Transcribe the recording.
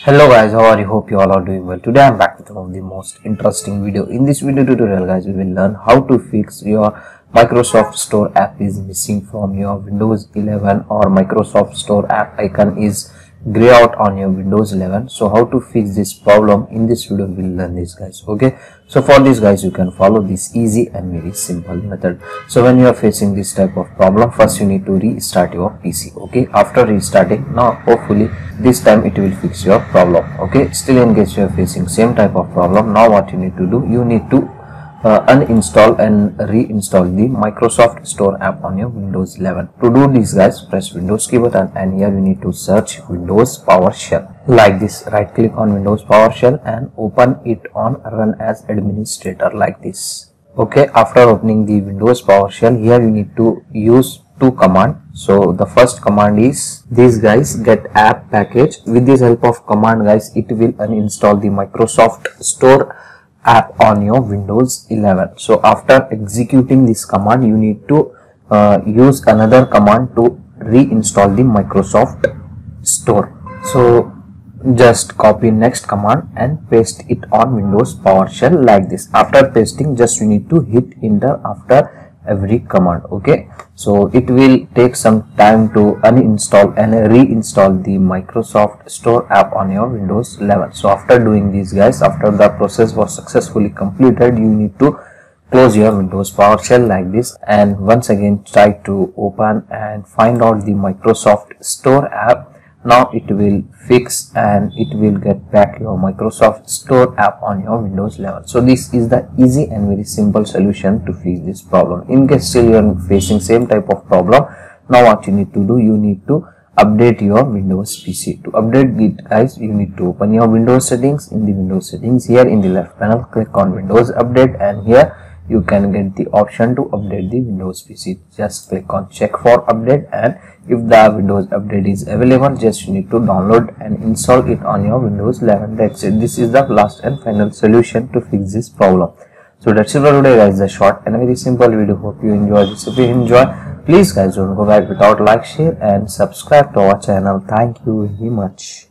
Hello guys, how are you? Hope you all are doing well. Today I'm back with one of the most interesting video. In this video tutorial guys, we will learn how to fix your Microsoft Store app is missing from your Windows 11 or Microsoft Store app icon is gray out on your Windows 11. So how to fix this problem? In this video we will learn this guys. Okay, so for this guys you can follow this easy and very simple method. So when you are facing this type of problem, first you need to restart your PC. Okay, after restarting, now hopefully this time it will fix your problem. Okay, still in case you are facing same type of problem, now what you need to do, you need to uninstall and reinstall the Microsoft Store app on your Windows 11. To do this guys, press Windows key button and here you need to search Windows PowerShell like this. Right click on Windows PowerShell and open it on Run as Administrator like this. Okay, after opening the Windows PowerShell, here you need to use two commands. So the first command is this guys, Get-AppxPackage. With this help of command guys, it will uninstall the Microsoft Store app on your Windows 11. So after executing this command, you need to use another command to reinstall the Microsoft Store. So just copy next command and paste it on Windows PowerShell like this. After pasting, just you need to hit enter after every command. Okay, so it will take some time to uninstall and reinstall the Microsoft Store app on your Windows 11. So after doing this guys, after the process was successfully completed, you need to close your Windows PowerShell like this and once again try to open and find out the Microsoft Store app. Now it will fix and it will get back your Microsoft Store app on your Windows 11. So this is the easy and very simple solution to fix this problem. In case still you are facing same type of problem, now what you need to do, you need to update your Windows PC. To update it guys, you need to open your Windows settings. In the Windows settings, here in the left panel, click on Windows Update and here you can get the option to update the Windows PC. Just click on check for update and if the Windows update is available, just you need to download and install it on your Windows 11. That's it. This is the last and final solution to fix this problem. So that's it for today guys, the short and very simple video. Hope you enjoy this. If you enjoy, please guys don't go back without like, share and subscribe to our channel. Thank you very much.